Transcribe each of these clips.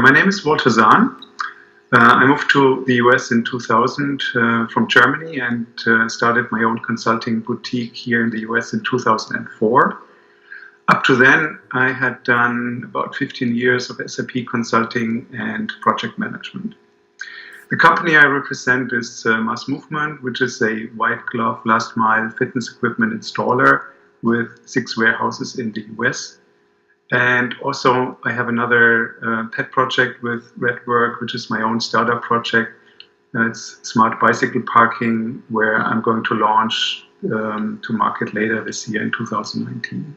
My name is Zahn. I moved to the US in 2000 from Germany and started my own consulting boutique here in the US in 2004. Up to then, I had done about 15 years of SAP consulting and project management. The company I represent is Mass Movement, which is a white glove last mile fitness equipment installer with 6 warehouses in the US. And also I have another pet project with Redwerk, which is my own startup project. It's smart bicycle parking, where I'm going to launch to market later this year in 2019.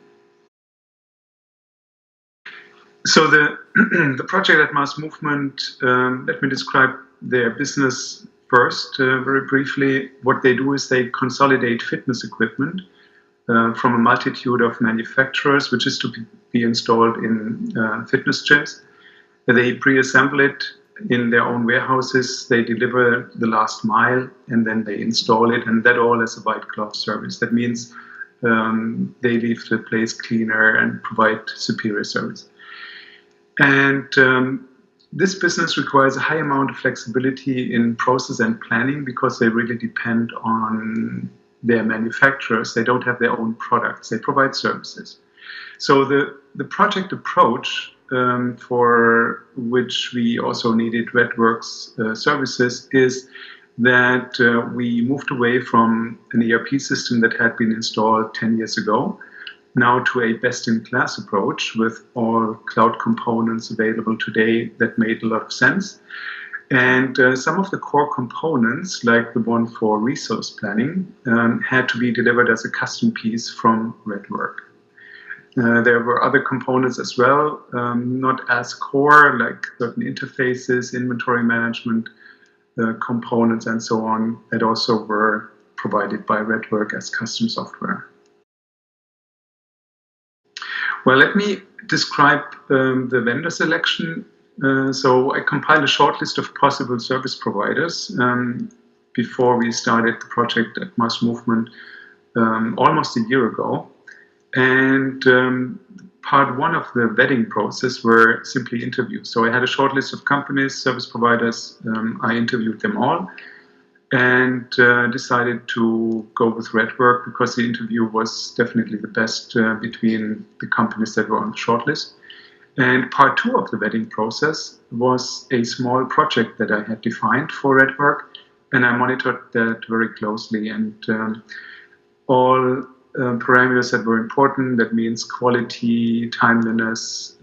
So the project at Mass Movement, let me describe their business first very briefly. What they do is they consolidate fitness equipment from a multitude of manufacturers, which is to be installed in fitness gyms. They pre-assemble it in their own warehouses, they deliver the last mile, and then they install it, and that all as a white glove service. That means they leave the place cleaner and provide superior service. And this business requires a high amount of flexibility in process and planning because they really depend on their manufacturers. They don't have their own products, they provide services. So the project approach for which we also needed Redwerk's services is that we moved away from an ERP system that had been installed 10 years ago, now to a best-in-class approach with all cloud components available today that made a lot of sense. And some of the core components, like the one for resource planning, had to be delivered as a custom piece from Redwerk. There were other components as well, not as core, like certain interfaces, inventory management components, and so on, that also were provided by Redwerk as custom software. Well, let me describe the vendor selection. So I compiled a short list of possible service providers before we started the project at Mass Movement almost a year ago. And part one of the vetting process were simply interviews. So I had a short list of companies, service providers. I interviewed them all and decided to go with Redwerk because the interview was definitely the best between the companies that were on the short list. And part two of the vetting process was a small project that I had defined for Redwerk, and I monitored that very closely. And all parameters that were important, that means quality, timeliness,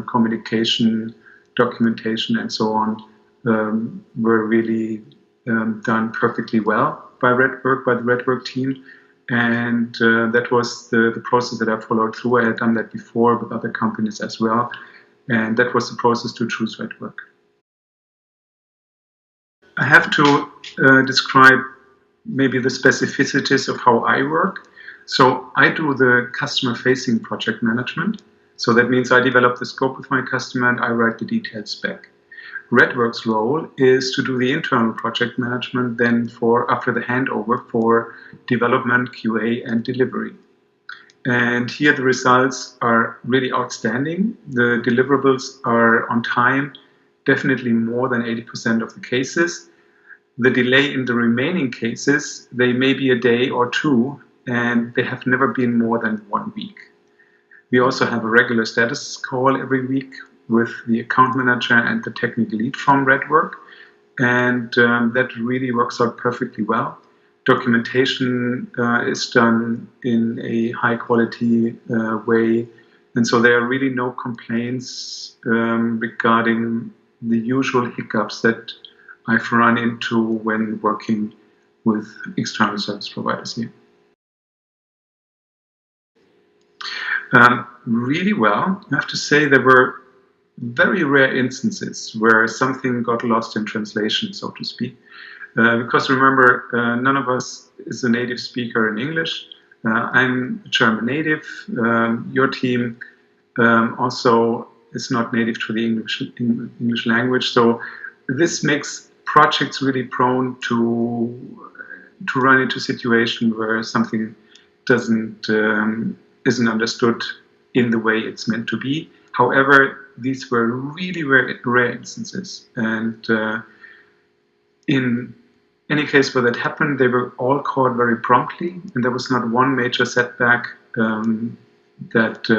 communication, documentation, and so on, were really done perfectly well by Redwerk, by the Redwerk team. And that was the process that I followed through. I had done that before with other companies as well. And that was the process to choose Redwerk. I have to describe maybe the specificities of how I work. So I do the customer-facing project management. So that means I develop the scope with my customer and I write the detailed spec. Redwerk's role is to do the internal project management then after the handover for development, QA, and delivery. And here the results are really outstanding. The deliverables are on time, definitely more than 80% of the cases. The delay in the remaining cases, they may be a day or two, and they have never been more than 1 week. We also have a regular status call every week with the account manager and the technical lead from Redwerk, and that really works out perfectly well. Documentation is done in a high quality way, and so there are really no complaints regarding the usual hiccups that I've run into when working with external service providers here. Really well. I have to say there were very rare instances where something got lost in translation, so to speak. Because remember, none of us is a native speaker in English. I'm a German native. Your team also is not native to the English language. So this makes projects really prone to run into a situation where something isn't understood in the way it's meant to be. However, these were really rare instances. And in any case where that happened, they were all caught very promptly, and there was not one major setback that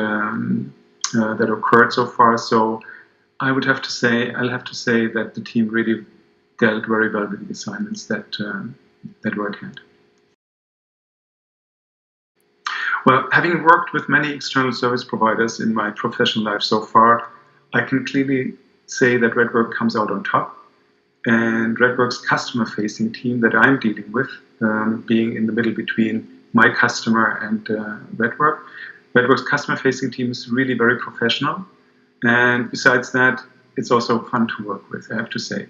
occurred so far. So I'll have to say that the team really dealt very well with the assignments that were at hand. Well, having worked with many external service providers in my professional life so far, I can clearly say that Redwerk comes out on top. And Redwerk's customer-facing team that I'm dealing with, being in the middle between my customer and Redwerk, Redwerk's customer-facing team is really very professional. And besides that, it's also fun to work with, I have to say.